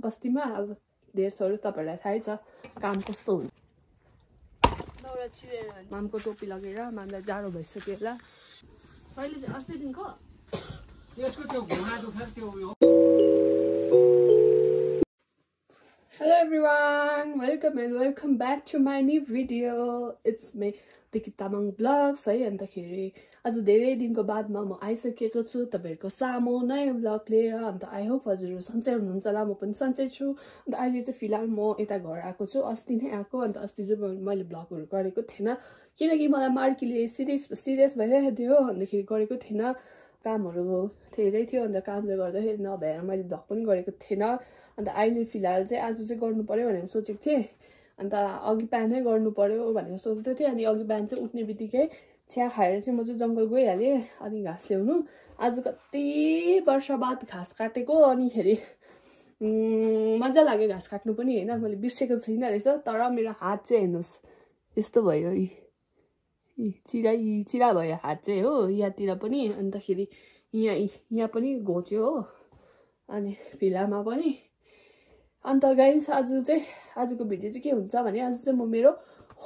बस्तीमा अब धेर थोरै तपाईहरुलाई थाहै छ काम कस्तो हुन्छ दौरा छिरेर मामको टोपी लगेर मामलाई जाडो भइसक्यो होला अहिले अस्ति दिनको यसको त्यो घुँडा दुखेर त्यो उयो Hello everyone, welcome back to my new video. It's me Diki Tamang Vlogs है अन्तखेरि आज धेरै दिनको बादमा म आइसकेको छु तपाईहरुको सामु नयाँ भ्लग लिएर अन्त आई होप हजुरहरु सन्चै हुनुहुन्छ होला म पनि सन्चै छु अन्त अहिले चाहिँ फिलहाल म यता घर आएको छु अस्ति नै आएको अन्त अस्ति चाहिँ मैले भ्लगहरु गरेको थिएन किनकि मलाई मार्कीले सिरियस भइरहेको थियो अन्तखेरि गरेको थिएन कामहरु धेरै थियो अन्त कामले गर्दाखेरि नभएर मैले भ्लग पनि गरेको थिएन अन्त अहिले फिलहाल चाहिँ आज चाहिँ गर्नु पर्यो भनेर सोचेको थिएँ अन्त अघि बिहानै गर्नु पर्यो भनेर सोच्दै थिएँ अनि अघि बिहान चाहिँ उठ्ने बित्तिकै चिया खाएर चाहिँ म चाहिँ जंगल गइहालेँ अनि घाँस ल्याउनु आज कति वर्ष बाद घाँस काटेको अनिखेरि मजा लाग्यो घाँस काट्नु पनि हैन मैले बिर्सेको छैन रहेछ तर मेरो हात चाहिँ हेर्नुस् यस्तो भयो चिरा भयो हात चाहिँ हो यहाँतिर पनि अन्तखेरि यहाँ पनि घोच्यो हो अनि फिलामा पनि अन्त गाइस आजको भिडियो चाहिँ के हुन्छ भने आज चाहिँ म मेरो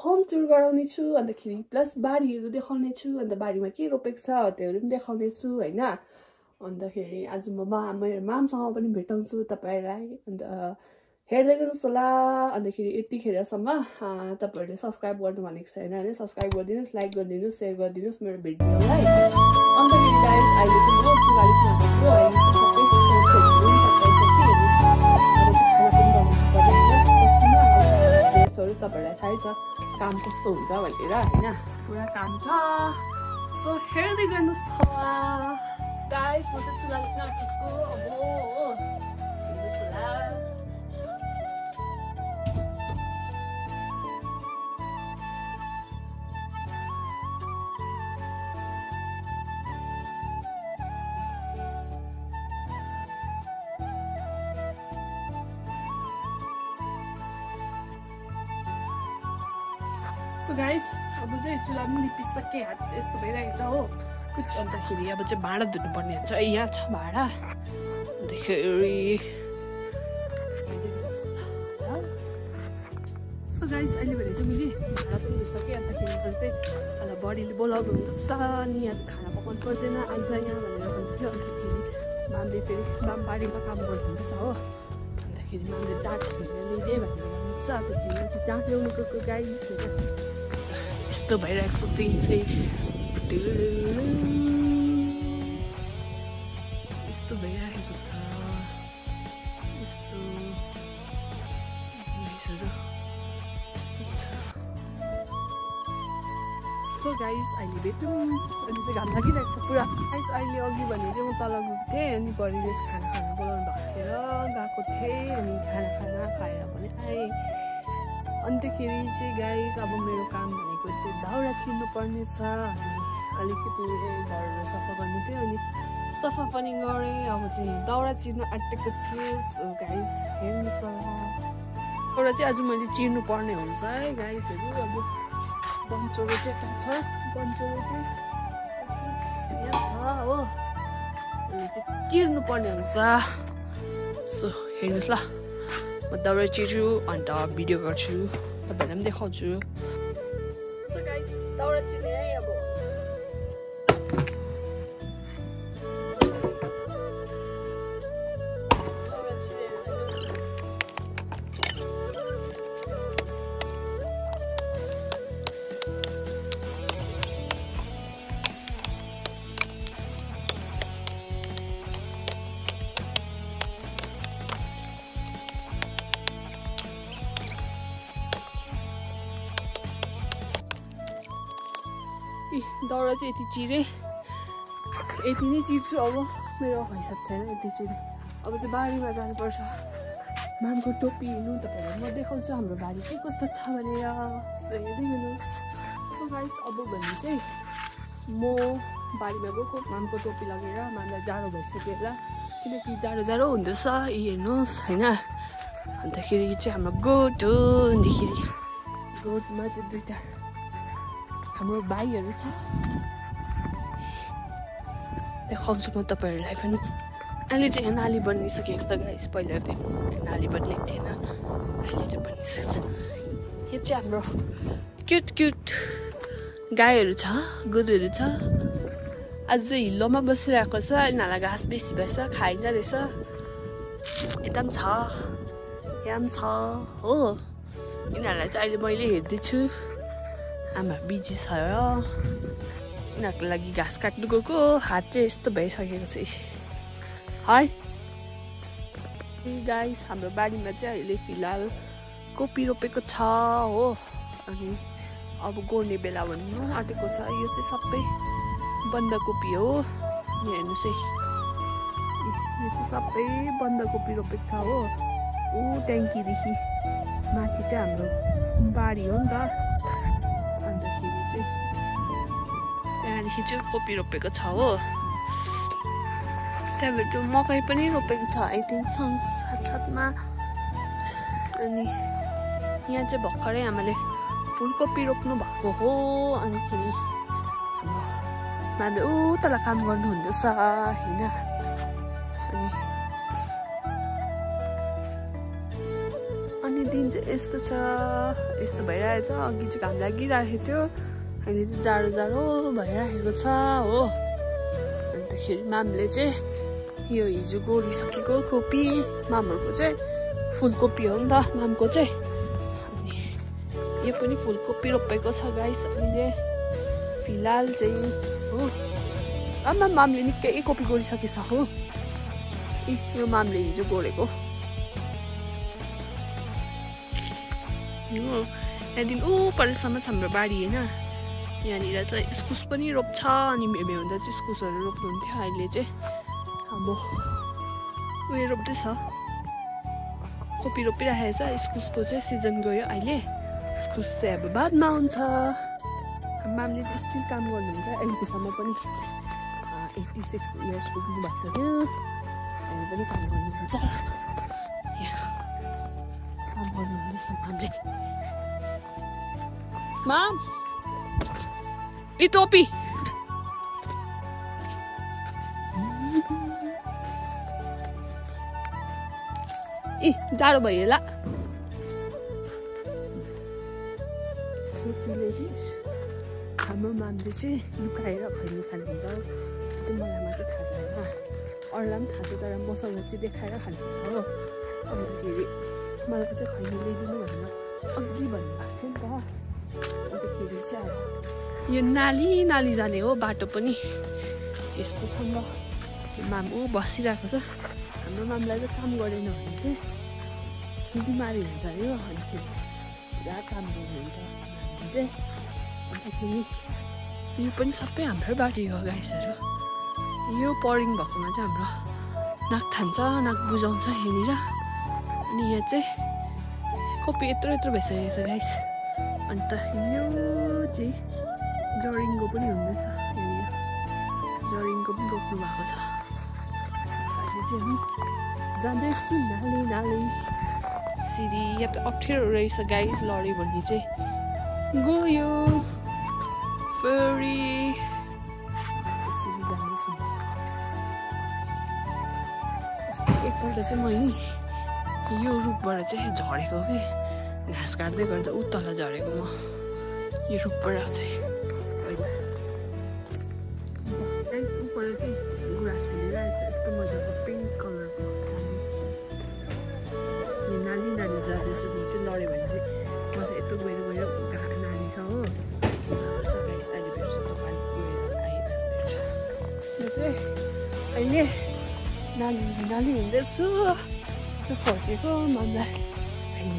होम टुर गराउने छु अन्तखेरि प्लस बारीहरु देखाउने छु अन्त बारीमा के रोपेको छ त्योहरु पनि देखाउने छु हैन अन्तखेरि आज म मेरो मामसँग पनि भेटाउँछु तपाईहरुलाई अन्त हेर्दै गर्नुस् होला अन्तखेरि यतिखेरसम्म तपाईहरुले सब्स्क्राइब गर्नु भनेको छैन भने सब्स्क्राइब गरिदिनुस् लाइक गरिदिनुस् शेयर गरिदिनुस् मेरो भिडियोलाई अन्तखेरि गाइस अहिले चाहिँ म जुगालीमा आएको अहिले चाहिँ सबै तपाईहरुलाई थाहै छ काम कस्तो हुन्छ भनेर हैन पुरा काम छ सो हेर्दै गर्नुस् होला गाइस म चाहिँ जुगालीमा आएको अब So guys, अब चाहिँ चुला पनि लिपिसके हात चाहिँ यस्तो भइरहेको छ हो कुछ अन्तखेरि अब चाहिँ भाँडा धुनु पर्ने हुन्छ यहाँ छ भाँडा अन्तखेरि सो गाइस अहिले भने चाहिँ मैले भाँडा पनि धुइसकेँ अन्तखेरि चाहिँ अहिले बडीले बोलाउनु हुन्छ अनि यहाँ खाना पकाउनु पर्दैन आइज यहाँ भनेर भन्थ्यो अन्तखेरि मामले फेरि बारीमा काम गर्नुहुन्छ हो अन्तखेरि मामले जाँड छिर्न ल्याइदिए भनेर भन्नुहुन्छ अन्तखेरि चाहिँ जाँड ल्याउनु गएको गाई यस्तो भइरहेको छ दिन चाहिँ यस्तो भइरहेको छ सो गाइस अहिले भेटौँ अनि चाहिँ घाम लागिरहेको छ पुरा गाइस अहिले अघि भने चाहिँ म तल गएको थिएँ अनि घरिले चाहिँ खाना खानु बोलाउनु भएको थिएर गएको थिएँ अनि खाना खाएर पनि आएँ अन्तखेरि चाहिँ गाइस अब मेरो काम भनेको चाहिँ दाउरा छिर्नु पर्ने छ अनि अलिकति घरहरू सफा गर्नु थियो अनि सफा पनि गरेँ अब चाहिँ दाउरा चिर्नु आँटेको छु सो गाइस हेर्नुहोस् दाउरा चाहिँ आज मैले चिर्नु पर्ने हुन्छ है गाइसहरू अब बन्चोरो चाहिँ कहाँ छ बन्चोरो चाहिँ यहाँ छ हो अनि चाहिँ चिर्नु पर्ने हुन्छ सो हेर्नुहोस् ल म दाउरा चिर्छु अन्त भिडियो गर्छु तपाईहरुलाई पनि देखाउँछु सो गाइस दाउरा चिर्ने है अब दाउरा चाहिँ यति चिरेँ यति नै चिर्छु अब मेरो हैसियत छैन यति चिरेँ अब चाहिँ बारीमा जानुपर्छ मामको टोपी हेर्नु तपाईहरुलाई म देखाउँछु हाम्रो बारी के कस्तो छ भनेर हेर्दै गर्नुहोस् सो गाइस अब भने चाहिँ म बारीमा गएको मामको टोपी लगेर मामलाई जाडो भइसक्यो होला किनकि जाडो हुँदैछ हेर्नुहोस् हैन अन्तखेरि चाहिँ हाम्रो गोठ हो अन्तखेरि गोठमा चाहिँ दुईटा हाम्रो भाइहरु छ देखाउँछु म तपाईहरुलाई पनि अहिले चाहिँ नाली बनिसकेको छ गाइस पहिला चाहिँ नाली बनिएको थिएन अहिले चाहिँ बनिसकेको छ यो चाहिँ हाम्रो क्युट गाईहरू छ गोरुहरू छ आज चाहिँ हिल्लोमा बसिरहेको छ यिनीहरूलाई घाँस बेसी भएछ खाइन रहेछ यता पनि छ यहाँ पनि छ हो यिनीहरूलाई चाहिँ अहिले मैले हेर्दैछु आमा बिजी छ र यिनीहरूको लागि घाँस काट्नु गएको हात चाहिँ यस्तो भइसकेको छ है गाइस हाम्रो बारीमा चाहिँ अहिले फिलहाल कोपी रोपेको छ हो अनि अब गोड्ने बेला भन्नु आँटेको छ यो चाहिँ सबै बन्दाकोपी हो यहाँ हेर्नुहोस् है यो चाहिँ सबै बन्दाकोपी रोपेको छ हो ऊ ट्याङ्कीदेखि माथि चाहिँ हाम्रो बारी हो नि त अन्तखेरि चाहिँ त्यहाँदेखि चाहिँ कोपी रोपेको छ हो त्यहाँबाट मकै पनि रोपेको छ आई थिङ्क साथसाथमा अनि यहाँ चाहिँ भर्खरै आमाले फुलकोपी रोप्नु भएको हो अनिखेरि मामले ऊ तल काम गर्नु हुँदैछ होइन अनि दिन चाहिँ यस्तो छ यस्तो भइरहेछ अघि चाहिँ घाम लागिरहेको थियो अहिले चाहिँ जाडो भइरहेको छ हो अन्तखेरि मामले चाहिँ यो हिजो गोडिसकेको कोपी मामहरूको चाहिँ फुलकोपी हो नि त मामको चाहिँ अनि यो पनि फुलकोपी रोपेको छ गाइस अहिले फिलहाल चाहिँ हो आमा मामले निकै कोपी गोडिसकेछ हो यो मामले हिजो गोडेको त्यहाँदेखि ऊ परसम्म छ हाम्रो बारी होइन यहाँनिर चाहिँ इस्कुस पनि रोप्छ अनि भेमे हुँदा चाहिँ इस्कुसहरू रोप्नुहुन्थ्यो अहिले चाहिँ अब उयो रोप्दैछ कोपी रोपिराखेको छ इस्कुसको चाहिँ सिजन गयो अहिले इस्कुस चाहिँ अब बादमा हुन्छ मामले चाहिँ स्टिल काम गर्नुहुन्छ अहिलेसम्म पनि 86 इयर्स पुग्नु भइसक्यो अहिले पनि काम गर्नुहुन्छ काम गर्नुहुँदैछ मामले माम ए टोपी ए जाडो भयो होला हाम्रो मामले चाहिँ लुकाएर खैनी खानुहुन्छ चाहिँ मलाई मात्रै थाहा छ होइन अरूलाई पनि थाहा छ तर मसँग चाहिँ देखाएर खानुहुन्छ हो अन्तखेरि मलाई चाहिँ खैनी ल्याइदिनु भनेर अघि भन्नुभएको थियो नि त अन्तखेरि चाहिँ अब यो नाली जाने हो बाटो पनि यस्तो छ नि त माम ऊ बसिरहेको छ हाम्रो मामलाई चाहिँ काम गरेन भने चाहिँ बिमारी हुन्छ अरे हो अन्तखेरि पुरा काम गर्नुहुन्छ मामले चाहिँ अन्तखेरि यो पनि सबै हाम्रो बारी हो गाइसहरू यो परिङ भएकोमा चाहिँ हाम्रो नाक थान्छ नाक बुझाउँछ यहाँनिर अनि यहाँ चाहिँ कोपी यत्रो भइसकेको छ गाइस अन्त यो चाहिँ जरिङ्गो पनि हुँदैछ यहाँनिर जरिङ्गो पनि रोप्नु भएको छ अहिले चाहिँ हामी जाँदैछु नाली सिरी यहाँ त अप्ठ्यारो रहेछ गाइस लड्यो भने चाहिँ गयो फेरि यसरी जाँदैछु एकपल्ट चाहिँ मैले यो रुखबाट चाहिँ झरेको कि घाँस काट्दै गर्दा ऊ तल झरेको म यो रुखबाट चाहिँ ऊपर चाहिँ गुराँस फुलिरहेको छ यस्तो मजाको पिङ्क कलरको यो नानी जाँदैछु भने चाहिँ लड्यो भने चाहिँ म चाहिँ यस्तो गएर नानी छ हो अहिले भेट्छु दोकान गएर चाहिँ अहिले नाली हिँड्दैछु चाहिँ फर्केको मलाई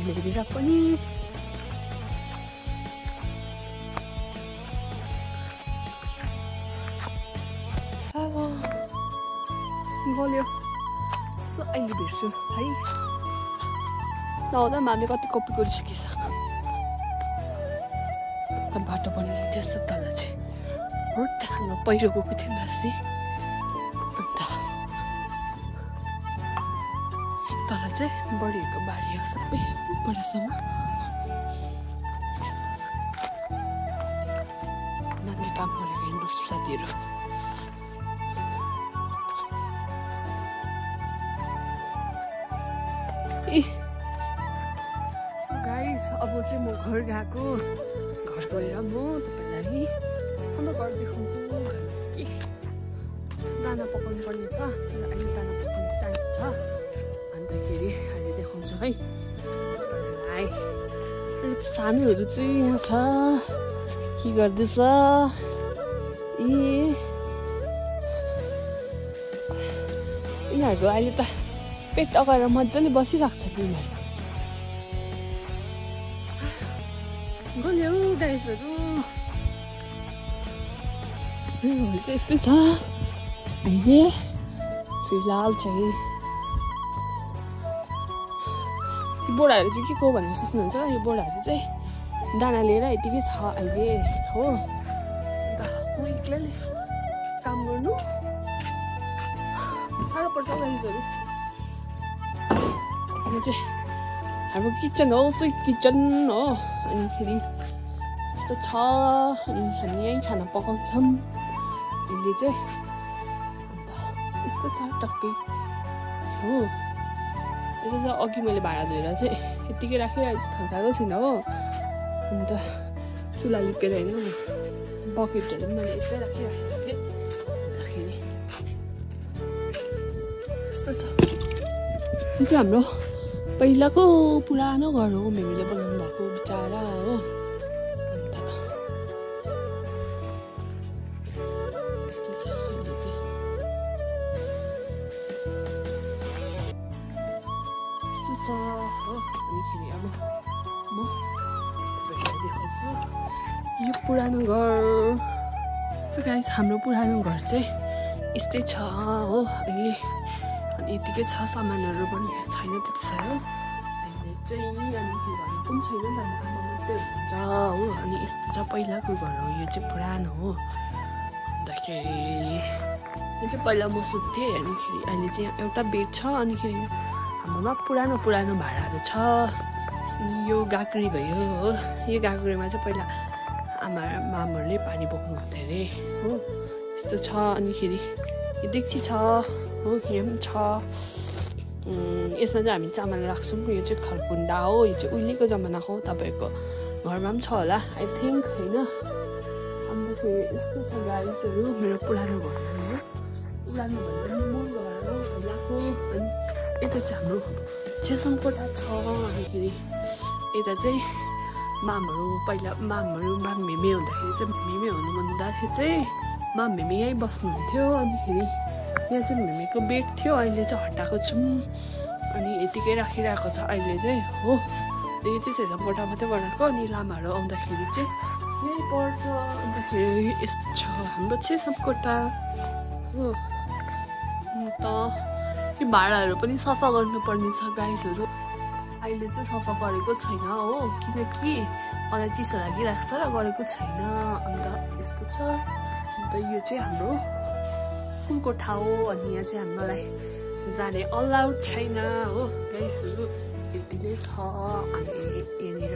ल्याइदिएर पनि गल्यो सो अहिले भेट्छु है नहुँदा मामले कति कोपी गरिसकेछ बाटो बनिँदैछ तल चाहिँ रोड हाम्रो पहिरो गएको थियो नि अस्ति अन्त तल चाहिँ बढीहरूको बारी हो सबै उपरसम्म मामले काम गरेको हिँड्नु साथीहरू So guys, अब चाहिँ म घर गएको घर गएर म तपाईलाई हाम्रो घर देखाउँछु के दाना पकाउनु पर्ने छ अहिले दाना पकाउनु टाइम छ अन्तखेरि अहिले देखाउँछु है तपाईलाई सामीहरु चाहिँ यहाँ छ के गर्दैछ यिनीहरु अहिले त पेट अगाएर मजाले बसिरहेको छ यिनीहरु गल्यो गाइसहरु चाहिँ यस्तै छ अहिले फिलहाल चाहिँ बोराहरू चाहिँ के को भनेर सोच्नुहुन्छ यो बोराहरू चाहिँ दाना लिएर यतिकै छ अहिले हो अन्त म एक्लैले काम गर्नु साह्रो पर्छ गाइसहरु यो चाहिँ हाम्रो किचन हो स्विट किचन हो अनि फेरि यस्तो छ अनि हामी यहीँ खाना पकाउँछौँ अहिले चाहिँ अन्त यस्तो छ टक्कै हो यो चाहिँ अघि मैले भाँडा धोएर चाहिँ यत्तिकै राखिरहेको छु थन्काएको छुइनँ हो अन्त चुला लिपेर होइन बकेटहरू पनि मैले यतै राखिराखेको थिएँ अन्तखेरि यस्तो छ यो चाहिँ हाम्रो पहिलाको पुरानो घर हो मेमीले बनाउनु भएको बिचारा हो अन्त यस्तो छ अहिले चाहिँ यस्तो छ हो अनिखेरि अब म देखाउँछु यो पुरानो घर चाहिँ गाइस हाम्रो पुरानो घर चाहिँ यस्तै छ हो अहिले अनि यतिकै छ सामानहरू पनि छैन त्यति साह्रो अहिले चाहिँ अनिखेरि घरमा पनि छैन आमा मात्रै हुन्छ हो अनि यस्तो छ पहिलाको घर हो यो चाहिँ पुरानो हो अन्तखेरि यो चाहिँ पहिला म सुत्थेँ अनिखेरि अहिले चाहिँ एउटा बेड छ अनिखेरि हाम्रोमा पुरानो पुरानो भाँडाहरू छ अनि यो गाग्री भयो हो यो गाग्रीमा चाहिँ पहिला मामहरूले पानी बोक्नु हुन्थ्यो अरे हो यस्तो छ अनिखेरि यो डेक्ची छ हो यहाँ पनि छ यसमा चाहिँ हामी चामल राख्छौँ यो चाहिँ खरकुन्डा हो यो चाहिँ उहिलेको जमानाको तपाईँहरूको घरमा पनि छ होला आई थिङ्क होइन अन्तखेरि यस्तो छ गाइसहरू मेरो पुरानो घर हो पुरानो भन्दा पनि मूल घर हो पहिलाको अनि यता चाहिँ हाम्रो छेसम कोठा छ अनिखेरि यता चाहिँ मामहरू पहिला मामहरू मामेमे हुँदाखेरि चाहिँ मेमे हुनुहुँदाखेरि चाहिँ मामेमे यहीँ बस्नुहुन्थ्यो अनिखेरि यहाँ चाहिँ मेमेको बेड थियो अहिले चाहिँ हटाएको छौँ अनि यतिकै राखिरहेको छ अहिले चाहिँ हो यो चाहिँ छेसम कोठा मात्रै बनाएको अनि लामाहरू आउँदाखेरि चाहिँ यहीँ पर्छ अन्तखेरि यस्तो छ हाम्रो छेसम कोठा हो अन्त यो भाँडाहरू पनि सफा गर्नुपर्ने छ गाइसहरू अहिले चाहिँ सफा गरेको छैन हो किनकि मलाई चिसो लागिरहेको छ र गरेको छैन अन्त यस्तो छ अन्त यो चाहिँ हाम्रो फुल कोठा हो अनि यहाँ चाहिँ हामीलाई जाने अलाउड छैन हो गाइसहरू यति नै छ अनि यहाँनिर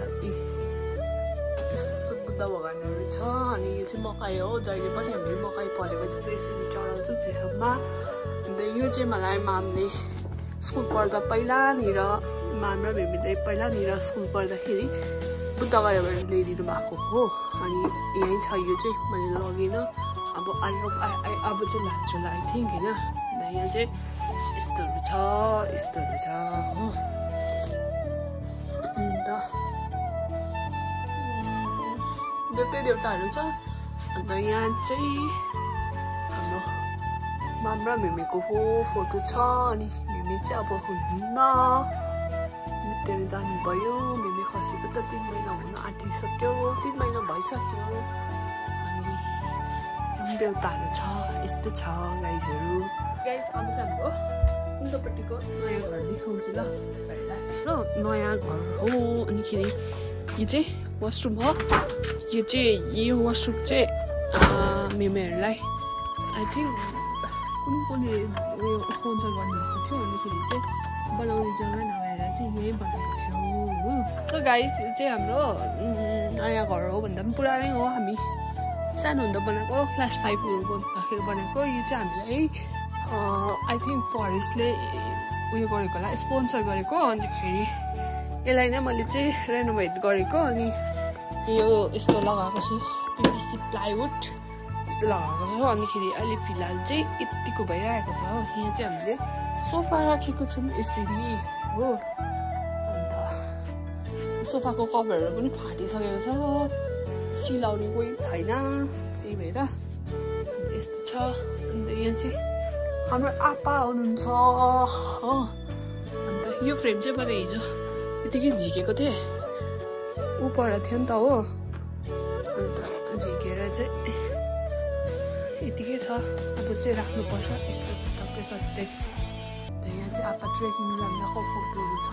यस्तो बुद्ध भगवान्हरू छ अनि यो चाहिँ मकै हो जहिले पनि हामीले मकै परेपछि चाहिँ यसरी चढाउँछौँ छेसममा अन्त यो चाहिँ मलाई मामले स्कुल पढ्दा पहिलानिर माम र मेमीले पहिलानिर स्कुल पढ्दाखेरि बुद्ध गयो भने ल्याइदिनु भएको हो अनि यहीँ छ यो चाहिँ मैले लगिनँ अब अब चाहिँ लान्छु होला आई थिङ्क होइन अन्त यहाँ चाहिँ यस्तोहरू छ हो अन्त देउताहरू छ अन्त यहाँ चाहिँ हाम्रो माम र मेमीको फोटो छ अनि मेमी चाहिँ अब हुन्न मितेर जानुभयो मेमी खसेको त 3 महिना हुन आँटिसक्यो 3 महिना भइसक्यो अनि देउताहरू छ यस्तो छ गाइजहरू गाइज अब चाहिँ हाम्रो उल्टोपट्टिको नयाँ घर देखाउँछु ल र नयाँ घर हो अनिखेरि यो चाहिँ वासरुम हो यो वासरुम चाहिँ मेमीहरूलाई आई थिङ्क कुनै उयो स्पोन्सर गर्नुभएको थियो अनिखेरि चाहिँ बनाउने जग्गा नभएर चाहिँ यहीँ बनाएको थियो हो त गाइस यो चाहिँ हाम्रो नयाँ घर हो भन्दा पनि पुरानै हो हामी सानो हुँदा बनाएको क्लास 5 हुँदाखेरि बनाएको यो चाहिँ हामीलाई आई थिङ्क फरेस्टले उयो गरेको होला स्पोन्सर गरेको अनि फेरि यसलाई नै मैले चाहिँ रेनोभेट गरेको अनि यो यस्तो लगाएको छु PVC प्लाइवुड यस्तो लगाएको छु अनि फेरि अहिले फिलहाल चाहिँ यतिको भइरहेको छ हो यहाँ चाहिँ हामीले सोफा राखेको छौँ यसरी हो अन्त सोफाको कभरहरू पनि फाटिसकेको छ सिलाउने कोही छैन त्यही भएर यस्तो छ अन्त यहाँ चाहिँ हाम्रो आप्पा हुनुहुन्छ हो अन्त यो फ्रेम चाहिँ मैले हिजो यतिकै झिकेको थिएँ ऊ पर थियो नि त हो अन्त झिकेर चाहिँ यतिकै छ अब चाहिँ राख्नुपर्छ यस्तो छ टक्कै सट्टै यहाँ चाहिँ आप्पा ट्रेकिङ जाँदाको फोटोहरू छ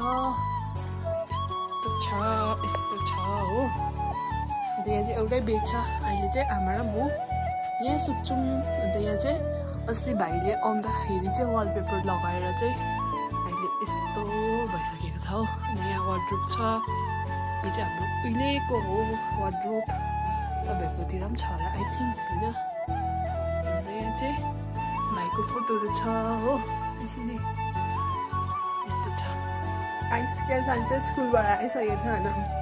यस्तो छ हो अन्त यहाँ चाहिँ एउटै बेड छ अहिले चाहिँ आमा र म यहाँ सुत्छौँ अन्त यहाँ चाहिँ अस्ति भाइले आउँदाखेरि चाहिँ वालपेपर लगाएर चाहिँ अहिले यस्तो भइसकेको छ हो अनि यहाँ वार्डरोब छ यो चाहिँ हाम्रो उहिलेको हो वार्डरोब तपाईँहरूकोतिर पनि छ होला आई थिङ्क होइन अन्त यहाँ चाहिँ भाइको फोटोहरू छ हो यसरी यस्तो छ केलसाङ चाहिँ स्कुलबाट आइसकेको थियो होइन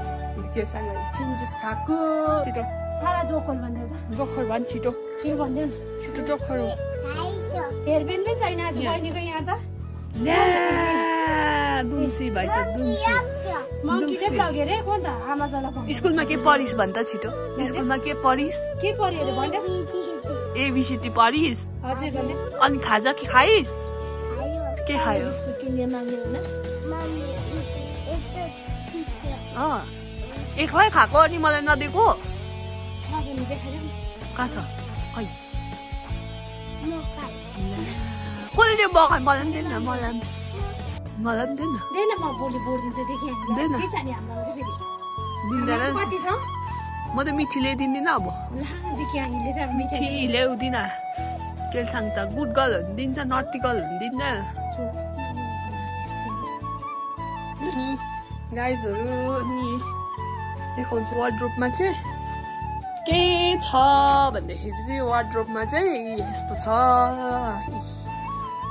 केलसाङलाई चेन्जेस खाएको छिटो जोखर भन् छिटो छिटो जोखर हो हेरबेन्डै छैन आज बहिनीको यहाँ त दुम्सी भइस दुम्सी मङ्कीले लग्यो रे कोन त आमा जला स्कुलमा के पढिस् भन् त छिटो स्कुलमा के पढिस् के पढ्यो रे भन्दा ABCD पढिस् हजुर भन्दा अनि खाजा के खाइस् के खायो बिस्कुट किन्ने माग्ने हैन एक्लै खाएको अनि मलाई नदिएको खाबेनी देखाइदिउँ कहाँ छ खै कसले बगान मलाई पनि दिएन मलाई पनि दिएन देन म भोलि बोलिदिन्छु देखि देन। के छ नि हाम्रो चाहिँ फेरि दिँदैन कति छ म त मिठी ल्याइदिँदिनँ अब ला देखि हामीले चाहिँ मिठाई मिठी ल्याउँदिन केलसाङ त गुड गर्लहरू पनि दिन्छ नटी गर्लहरू पनि दिन्छ गाइजहरू अनि देखाउँछु वार्डरोबमा चाहिँ के छ भन्दाखेरि चाहिँ वार्डरोबमा चाहिँ यस्तो छ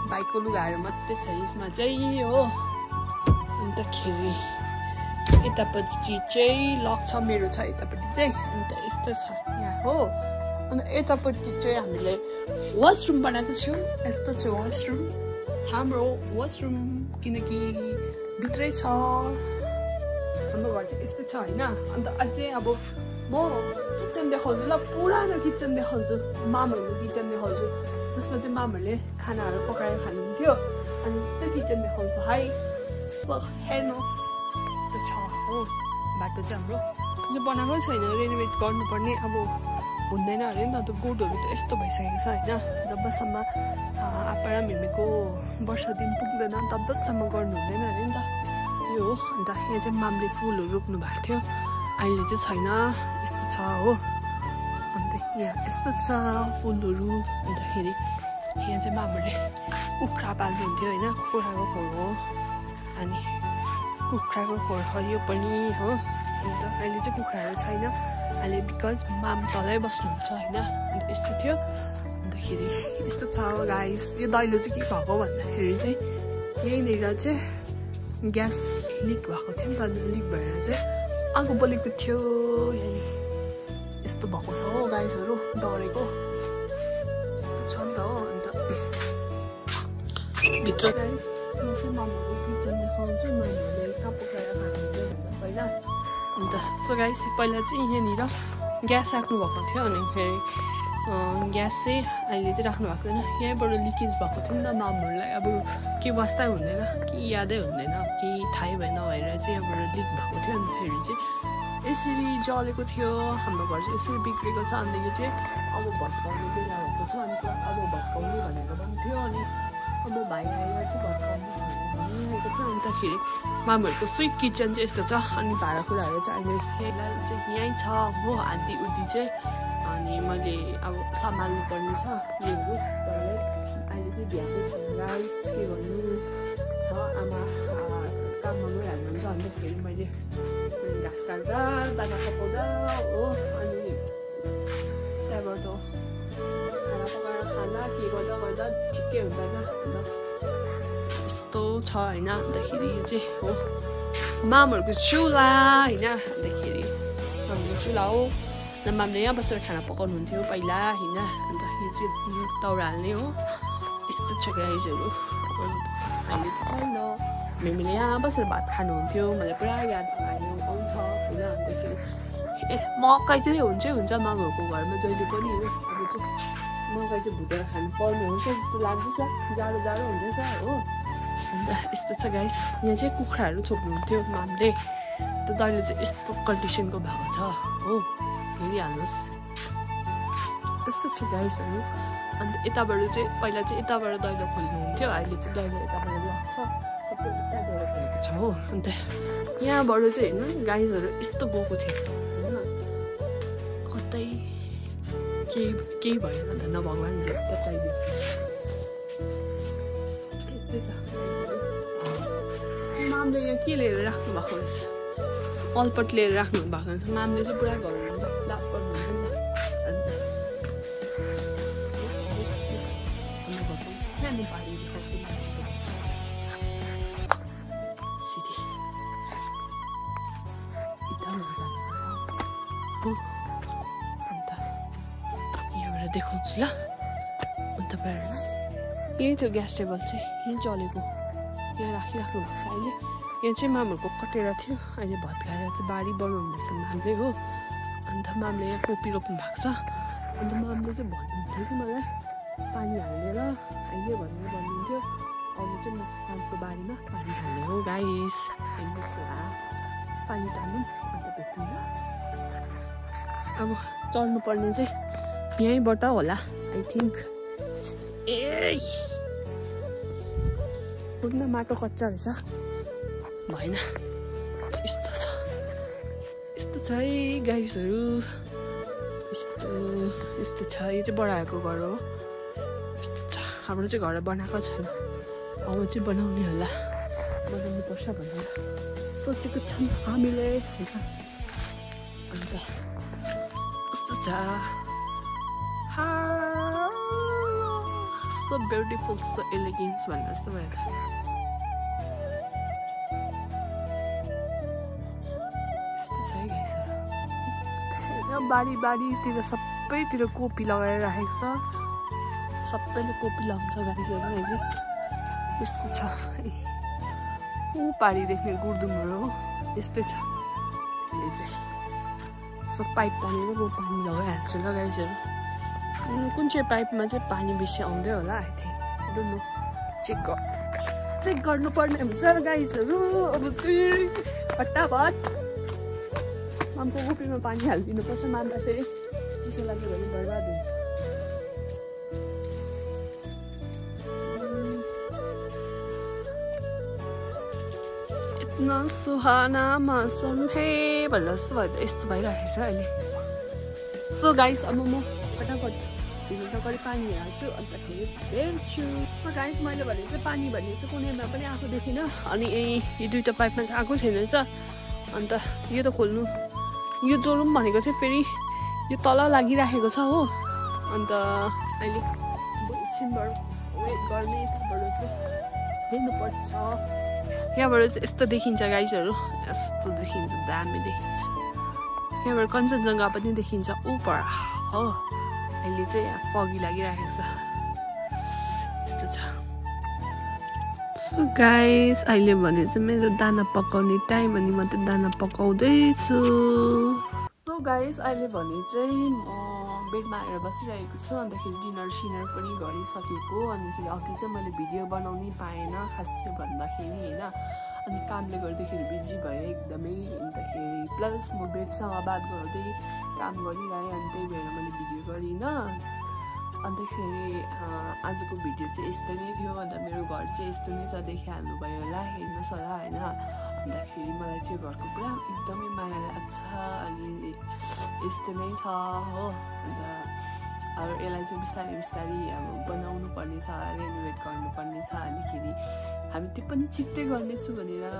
भाइको लुगाहरू मात्रै छ यसमा चाहिँ हो अन्तखेरि यतापट्टि चाहिँ लक छ मेरो छ यतापट्टि चाहिँ अन्त यस्तो छ यहाँ हो अन्त यतापट्टि चाहिँ हामीले वासरुम बनाएको छौँ यस्तो छ वासरुम हाम्रो वासरुम किनकि भित्रै छ हाम्रो घर चाहिँ यस्तो छ होइन अन्त अझै अब म किचन देखाउँछु ल पुरानो किचन देखाउँछु मामहरूको किचन देखाउँछु जसमा चाहिँ मामहरूले खानाहरू पकाएर खानुहुन्थ्यो अनि त्यो किचन देखाउँछु है हेर्नुहोस् त्यो छ हो बाटो चाहिँ हाम्रो जो बनाएको छैन रेनोभेट गर्नुपर्ने अब हुँदैन अरे नि त त्यो गोडहरू त यस्तो भइसकेको छ होइन जबसम्म आप्पा र मिमीको वर्ष दिन पुग्दैन तबसम्म गर्नु हुँदैन अरे नि त यो हो अन्त यहाँ चाहिँ मामले फुलहरू रोप्नु भएको थियो अहिले चाहिँ छैन यस्तो छ हो अन्त यहाँ यस्तो छ फुलहरू अन्तखेरि यहाँ चाहिँ मामहरूले कुखुरा पाल्नुहुन्थ्यो होइन कुखुराको खोर हो अनि कुखुराको खोर हरियो पनि हो अन्त अहिले चाहिँ कुखुराहरू छैन अहिले बिकज माम तलै बस्नुहुन्छ होइन अन्त यस्तो थियो अन्तखेरि यस्तो छ गाइस यो दैलो चाहिँ के भएको भन्दाखेरि चाहिँ यहीँनिर चाहिँ ग्यास लिक भएको थियो नि त लिक भएर चाहिँ आगो बलेको थियो यहीँ यस्तो भएको छ हो गाइसहरू डढेको यस्तो छ नि त हो अन्त भित्र गाइस म चाहिँ मामाको किचन देखाउँछु मामाहरूले कहाँ पकाएर खानुहुन्थ्यो भन्दा पहिला अन्त सो गाइस पहिला चाहिँ यहाँनिर ग्यास राख्नुभएको थियो अनि फेरि ग्यास चाहिँ अहिले चाहिँ राख्नु भएको छैन यहीँबाट लिकेज भएको थियो नि त मामहरूलाई अब के वास्तै हुँदैन कि यादै हुँदैन केही थाहै भएन भएर चाहिँ यहाँबाट लिक भएको थियो अनि फेरि चाहिँ यसरी जलेको थियो हाम्रो घर चाहिँ यसरी बिग्रेको छ अन्त यो चाहिँ अब भत्काउने बेला भएको छ अन्त अब भत्काउने भनेको पनि थियो अनि अब भाइ आएर चाहिँ भत्काउने भनिरहेको छ अन्तखेरि मामहरूको स्विट किचन चाहिँ यस्तो छ अनि भाँडाकुँडाहरू चाहिँ अहिले फिलहाल चाहिँ यहीँ छ हो आधी उधी चाहिँ अनि मैले अब सम्हाल्नु पर्ने छ योहरू अहिले चाहिँ भ्याएको छैन गाइस के भन्नु आमा काममा गइहाल्नुहुन्छ अन्तखेरि मैले घाँस काट्दा दाना पकाउँदा हो अनि त्यहाँबाट खाना पकाएर खाँदा के गर्दा गर्दा ठिकै हुँदैन अन्त यस्तो छ हैन अन्तखेरि यो चाहिँ हो मामहरुको चुला हैन अन्तखेरि हाम्रो चुला हो मामले यहाँ बसेर खाना पकाउनु हुन्थ्यो पहिला हैन अन्त यो चाहिँ दाउरा हाल्ने हो यस्तो छ गाइजहरु अहिले चाहिँ छैन मेमीले यहाँ बसेर भात खानुहुन्थ्यो मलाई पुरा याद आयो आउँछ हैन अन्तखेरि मकै चाहिँ हुन्छ मामहरुको घरमा जहिले पनि हो अब चाहिँ मकै चाहिँ भुटेर खानु पर्नु हुन्छ जस्तो लाग्दैछ जाडो जाडो हुँदैछ हो अन्त यस्तो छ गाइस यहाँ चाहिँ कुखुराहरू छोप्नुहुन्थ्यो मामले त दाइले चाहिँ यस्तो कन्डिसनको भएको छ हो हेरिहाल्नुहोस् यस्तो छ गाइसहरू अन्त यताबाट चाहिँ पहिला चाहिँ यताबाट दैलो खोल्नुहुन्थ्यो अहिले चाहिँ दैलो यताबाट लाग्छ सबै यताबाट खोलेको छ हो अन्त यहाँबाट चाहिँ हेर्नु गाइसहरू यस्तो गएको थिएछ होइन कतै केही भयो भन्दा न भगवान्ले बचाइदियो यस्तै छ मामले यहाँ के लिएर राख्नु भएको रहेछ अलपट लिएर राख्नु भएको रहेछ मामले चाहिँ पुरा घरमा लाभ गर्नुहुन्छ नि त सानो पारी अन्त यहाँबाट देखाउँछु ल अन्त तपाईँहरूलाई यही थियो ग्यास टेबल चाहिँ यहीँ चलेको यहाँ राखिराख्नु भएको छ अहिले यहाँ चाहिँ मामहरूको कटेरा थियो अहिले भात खाएर चाहिँ बारी बनाउनु रहेछ मामले हो अन्त मामले यहाँ कोपी रोप्नु भएको छ अन्त मामले चाहिँ भन्नुहुन्थ्यो कि मलाई पानी हालेर अहिले भनेर भन्नुहुन्थ्यो अब चाहिँ म मामको बारीमा पानी हाल्ने हो गाइस हेर्नुहोस् होला पानी तान्नु अन्त भेट्नु ल अब चल्नु पर्ने चाहिँ यहीँबाट होला आई थिङ्क ए पुग्न माटो कच्चा रहेछ भएन यस्तो छ है गाइसहरू यस्तो छ यो चाहिँ बढाएको घर हो यस्तो छ हाम्रो चाहिँ घर बनाएको छैन अब चाहिँ बनाउने होला बनाउनु पर्छ भनेर सोचेको छौँ हामीले अन्त यस्तो छ so beautiful so elegant भन्ने जस्तो भयो बारीतिर सबैतिर कोपी लगाएर राखेको छ सबैले कोपी लगाउँछ गाइसहरू अहिले यस्तो छ ऊ पारी देख्ने गुर्दुङहरू हो यस्तै छ अहिले चाहिँ सब पाइप तानेर म पानी लगाइहाल्छु ल गाइसहरू कुन चाहिँ पाइपमा चाहिँ पानी बेसी आउँदै होला I think don't know check गर्नुपर्ने हुन्छ गाइसहरू अब चाहिँ फटाफट मामको कोपीमा पानी हालिदिनुपर्छ मामलाई फेरि चिसो लाग्यो भने बर्बाद हुन्छ इतना सुहाना मौसम है भन्दा जस्तो भयो त यस्तो भइरहेको छ अहिले सो गाइस अब म फटाफट अगाडि पानी हाल्छु अन्तखेरि हेर्छु सो गाइस मैले भने चाहिँ पानी भन्ने चाहिँ कुनैमा पनि आएको देखिनँ अनि यो दुईवटा पाइपमा चाहिँ आएको छैन रहेछ अन्त यो त खोल्नु यो जोडौँ भनेको थियो फेरि यो तल लागिराखेको छ हो अन्त अहिले एकछिनबाट वेट गर्ने यताबाट चाहिँ हेर्नुपर्छ यहाँबाट चाहिँ यस्तो देखिन्छ गाइसहरू यस्तो देखिन्छ दामी देखिन्छ यहाँबाट कञ्चनजङ्घा पनि देखिन्छ उपर हो अहिले चाहिँ फगी लागिराखेको छ यस्तो छ गाइस अहिले भने चाहिँ मेरो दाना पकाउने टाइम अनि म चाहिँ दाना पकाउँदैछु सो गाइस अहिले भने चाहिँ म बेडमा आएर बसिरहेको छु अन्तखेरि डिनर सिनर पनि गरिसकेको अनिखेरि अघि चाहिँ मैले भिडियो बनाउनै पाएन खासै भन्दाखेरि होइन अनि कामले गर्दाखेरि बिजी भएँ एकदमै अन्तखेरि प्लस म बेडसँग बात गर्दै काम गरिरहेँ अनि त्यही भएर मैले भिडियो गरिनँ अन्तखेरि आजको भिडियो चाहिँ यस्तो नै थियो अन्त मेरो घर चाहिँ यस्तो नै छ देखिहाल्नुभयो होला हेर्नुहोस् होला होइन अन्तखेरि मलाई चाहिँ घरको पुरा एकदमै माया लाग्छ अनि यस्तो नै छ हो अन्त अब यसलाई चाहिँ बिस्तारै बिस्तारै अब बनाउनु पर्ने छ रेनोभेट गर्नुपर्ने छ अनिखेरि हामी त्यो पनि छिट्टै गर्नेछु भनेर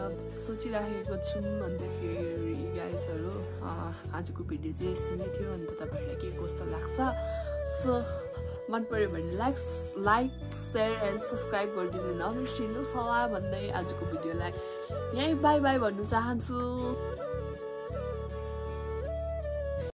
सोचिराखेको छौँ अन्तखेरि गाइसहरू आजको भिडियो चाहिँ यस्तो नै थियो अन्त तपाईँहरूलाई के कस्तो लाग्छ सो मन पर्यो भने लाइक शेयर एन्ड सब्सक्राइब गरिदिनु नबिर्सिनुहोस् होला भन्दै आजको भिडियोलाई यही बाई बाई भन्नु चाहन्छु।